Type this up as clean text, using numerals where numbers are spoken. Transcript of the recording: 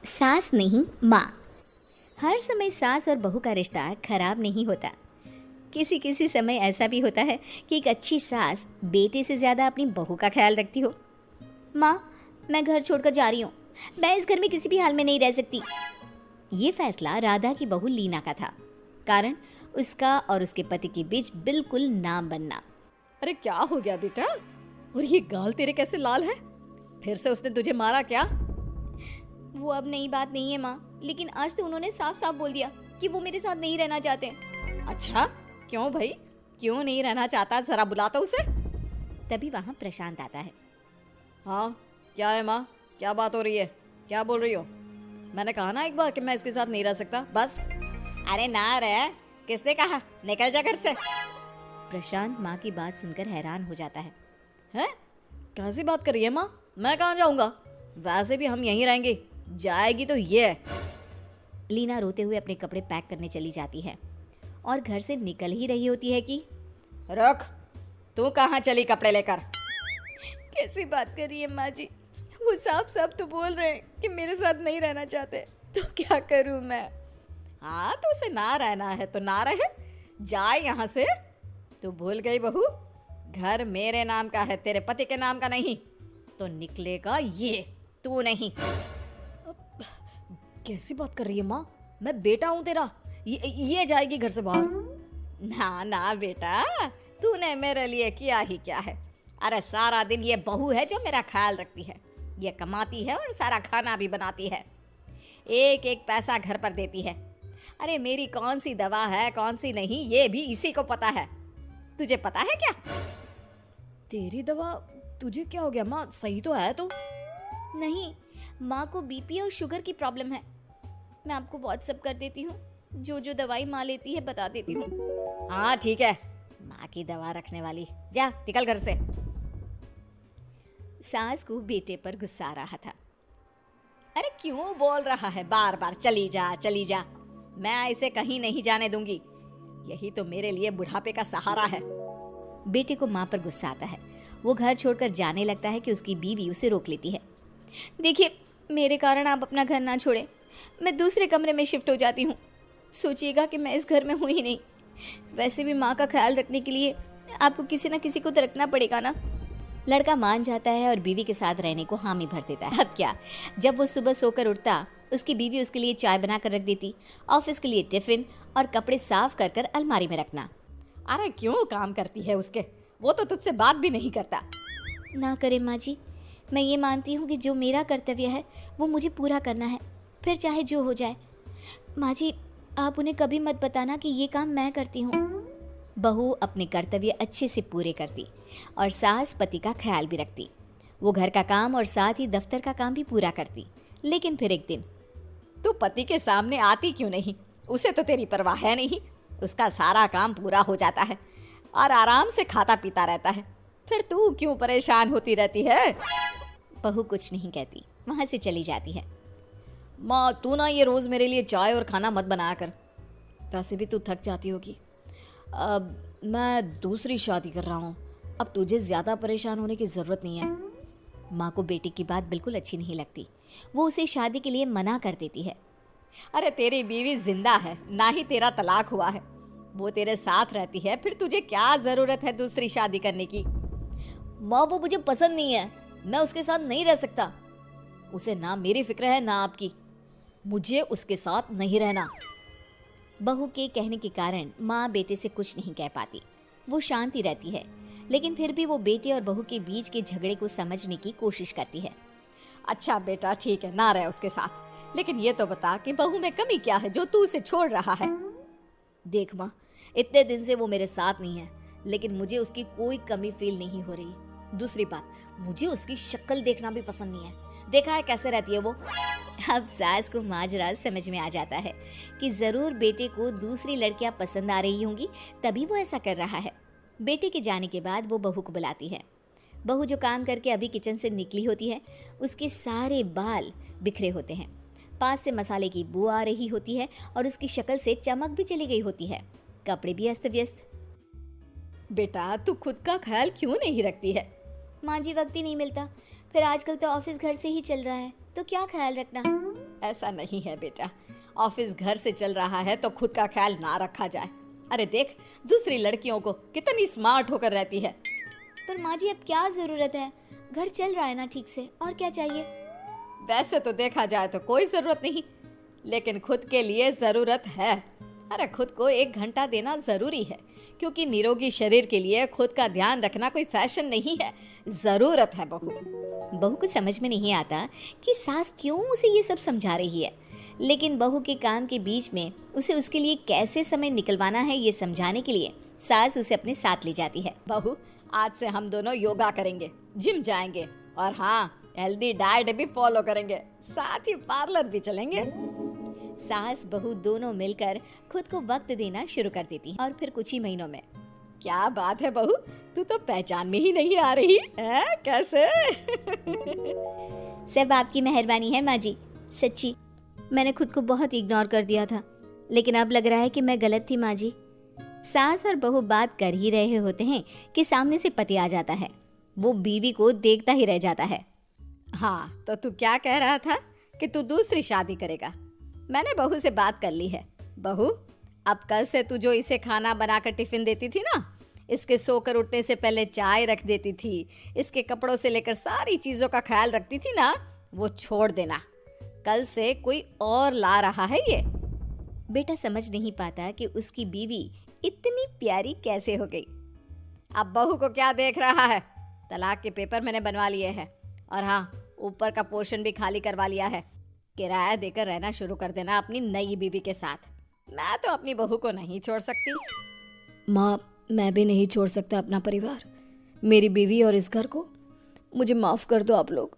सास नहीं माँ। हर समय सास और बहू का रिश्ता खराब नहीं होता। किसी किसी समय ऐसा भी होता है कि एक अच्छी सास बेटे से ज़्यादा अपनी बहू का ख्याल रखती हो। माँ, मैं घर छोड़कर जा रही हूँ। मैं इस घर में किसी भी हाल में नहीं रह सकती। ये फैसला राधा की बहू लीना का था। कारण उसका और उसके पति के बीच बिल्कुल ना बनना। अरे क्या हो गया बेटा? और ये गाल तेरे कैसे लाल है? फिर से उसने तुझे मारा क्या? वो अब नई बात नहीं है माँ, लेकिन आज तो उन्होंने साफ साफ बोल दिया कि वो मेरे साथ नहीं रहना चाहते। अच्छा, क्यों भाई? क्यों नहीं रहना चाहता? जरा बुलाता उसे। तभी वहाँ प्रशांत आता है। हाँ, क्या है माँ? क्या बात हो रही है? क्या बोल रही हो? मैंने कहा ना एक बार कि मैं इसके साथ नहीं रह सकता, बस। अरे ना रे, किसने कहा? निकल जा घर से। प्रशांत माँ की बात सुनकर हैरान हो जाता है। हैं? कैसी बात कर रही है माँ? मैं कहाँ जाऊँगा? वैसे भी हम यहीं रहेंगे। जाएगी तो ये। लीना रोते हुए अपने कपड़े पैक करने चली जाती है और घर से निकल ही रही होती है कि रुक, तू कहाँ चली कपड़े लेकर? कैसी बात कर रही है माँ जी? वो साफ साफ तो बोल रहे हैं कि मेरे साथ नहीं रहना चाहते, तो क्या करूँ मैं? हाँ, तो उसे ना रहना है तो ना रहे, जाए यहाँ से। तू भूल गई बहू, घर मेरे नाम का है, तेरे पति के नाम का नहीं। तो निकलेगा ये, तू नहीं। अब कैसी बात कर रही है माँ? मैं बेटा हूँ तेरा, ये जाएगी घर से बाहर। ना ना बेटा, तूने मेरे लिए किया ही क्या है? अरे सारा दिन ये बहू है जो मेरा ख्याल रखती है। ये कमाती है और सारा खाना भी बनाती है, एक एक पैसा घर पर देती है। अरे मेरी कौन सी दवा है कौन सी नहीं, ये भी इसी को पता है। तुझे पता है क्या? तेरी दवा? तुझे क्या हो गया माँ? सही तो है तू? नहीं, माँ को बीपी और शुगर की प्रॉब्लम है। मैं आपको व्हाट्सएप कर देती हूँ, जो जो दवाई माँ लेती है बता देती हूँ। हाँ ठीक है, माँ की दवा रखने वाली, जा निकल घर से। सास को बेटे पर गुस्सा आ रहा था। अरे क्यों बोल रहा है बार बार चली जा चली जा? मैं इसे कहीं नहीं जाने दूंगी। यही तो मेरे लिए बुढ़ापे का सहारा है। बेटे को माँ पर गुस्सा आता है। वो घर छोड़कर जाने लगता है कि उसकी बीवी उसे रोक लेती है। देखिए, मेरे कारण आप अपना घर ना छोड़ें, मैं दूसरे कमरे में शिफ्ट हो जाती हूँ। सोचिएगा कि मैं इस घर में हूँ ही नहीं। वैसे भी माँ का ख्याल रखने के लिए आपको किसी न किसी को तो रखना पड़ेगा ना। लड़का मान जाता है और बीवी के साथ रहने को हामी भर देता है। अब क्या, जब वो सुबह सोकर उठता, उसकी बीवी उसके लिए चाय बना कर रख देती, ऑफिस के लिए टिफिन और कपड़े साफ कर कर अलमारी में रखना। अरे क्यों काम करती है उसके? वो तो तुझसे बात भी नहीं करता। ना करे माँ जी, मैं ये मानती हूँ कि जो मेरा कर्तव्य है वो मुझे पूरा करना है, फिर चाहे जो हो जाए। माँ जी, आप उन्हें कभी मत बताना कि ये काम मैं करती हूँ। बहू अपने कर्तव्य अच्छे से पूरे करती और सास पति का ख्याल भी रखती। वो घर का काम और साथ ही दफ्तर का काम भी पूरा करती। लेकिन फिर एक दिन, तू पति के सामने आती क्यों नहीं? उसे तो तेरी परवाह है नहीं। उसका सारा काम पूरा हो जाता है और आराम से खाता पीता रहता है। फिर तू क्यों परेशान होती रहती है? बहू कुछ नहीं कहती, वहाँ से चली जाती है। माँ, तू ना ये रोज़ मेरे लिए चाय और खाना मत बनाया कर। वैसे भी तू थक जाती होगी। अब मैं दूसरी शादी कर रहा हूँ, अब तुझे ज़्यादा परेशान होने की ज़रूरत नहीं है। माँ को बेटी की बात बिल्कुल अच्छी नहीं लगती। वो उसे शादी के लिए मना कर देती है। अरे तेरी बीवी जिंदा है, ना ही तेरा तलाक हुआ है। वो तेरे साथ रहती है, फिर तुझे क्या ज़रूरत है दूसरी शादी करने की? माँ, वो मुझे पसंद नहीं है, मैं उसके साथ नहीं रह सकता। उसे ना मेरी फिक्र है ना आपकी। मुझे उसके साथ नहीं रहना। बहू के कहने के कारण माँ बेटे से कुछ नहीं कह पाती। वो शांति रहती है, लेकिन फिर भी वो बेटे और बहू के बीच के झगड़े को समझने की कोशिश करती है। अच्छा बेटा, ठीक है, ना रहे उसके साथ, लेकिन ये तो बता कि बहू में कमी क्या है जो तू उसे छोड़ रहा है? देख माँ, इतने दिन से वो मेरे साथ नहीं है, लेकिन मुझे उसकी कोई कमी फील नहीं हो रही। दूसरी बात, मुझे उसकी शक्ल देखना भी पसंद नहीं है। देखा है कैसे रहती है वो। अब सास को माजरा समझ में आ जाता है कि जरूर बेटे को दूसरी लड़कियां पसंद आ रही होंगी, तभी वो ऐसा कर रहा है। बेटे के जाने के बाद वो बहू को बुलाती है। बहू जो काम करके अभी किचन से निकली होती है, उसके सारे बाल बिखरे होते हैं, पास से मसाले की बू आ रही होती है और उसकी शक्ल से चमक भी चली गई होती है, कपड़े भी अस्त व्यस्त। बेटा, तू खुद का ख्याल क्यों नहीं रखती है? माँ जी, वक्त ही नहीं मिलता, फिर आजकल तो ऑफिस घर से ही चल रहा है, तो क्या ख्याल रखना। ऐसा नहीं है बेटा, ऑफिस घर से चल रहा है तो खुद का ख्याल ना रखा जाए। अरे देख, दूसरी लड़कियों को कितनी स्मार्ट होकर रहती है। पर माँ जी अब क्या जरूरत है, घर चल रहा है ना ठीक से, और क्या चाहिए। वैसे तो देखा जाए तो कोई जरूरत नहीं, लेकिन खुद के लिए जरूरत है। अरे खुद को 1 घंटा देना जरूरी है, क्योंकि निरोगी शरीर के लिए खुद का ध्यान रखना कोई फैशन नहीं है, जरूरत है बहू। बहू को समझ में नहीं आता कि सास क्यों उसे ये सब समझा रही है, लेकिन बहू के काम के बीच में उसे उसके लिए कैसे समय निकलवाना है ये समझाने के लिए सास उसे अपने साथ ले जाती है। बहू, आज से हम दोनों योगा करेंगे, जिम जाएंगे, और हाँ, हेल्दी डाइट भी फॉलो करेंगे, साथ ही पार्लर भी चलेंगे। सास बहू दोनों मिलकर खुद को वक्त देना शुरू कर देती हैं और फिर कुछ ही महीनों में। क्या बात है बहू, तू तो पहचान में ही नहीं आ रही है, कैसे? सब आपकी मेहरबानी है माँ जी, सच्ची मैंने खुद को बहुत इग्नोर कर दिया था, लेकिन अब लग रहा है कि मैं गलत थी माँ जी। सास और बहू बात कर ही रहे होते हैं कि सामने से पति आ जाता है। वो बीवी को देखता ही रह जाता है। हाँ, तो तू क्या कह रहा था कि तू दूसरी शादी करेगा? मैंने बहू से बात कर ली है। बहू, अब कल से तू जो इसे खाना बनाकर टिफिन देती थी ना, इसके सोकर उठने से पहले चाय रख देती थी, इसके कपड़ों से लेकर सारी चीजों का ख्याल रखती थी ना, वो छोड़ देना। कल से कोई और ला रहा है ये। बेटा समझ नहीं पाता कि उसकी बीवी इतनी प्यारी कैसे हो गई। अब बहू को क्या देख रहा है? तलाक के पेपर मैंने बनवा लिए हैं, और हाँ, ऊपर का पोर्शन भी खाली करवा लिया है। किराया देकर रहना शुरू कर देना अपनी नई बीवी के साथ। मैं तो अपनी बहू को नहीं छोड़ सकती। माँ, मैं भी नहीं छोड़ सकता अपना परिवार, मेरी बीवी और इस घर को। मुझे माफ कर दो आप लोग।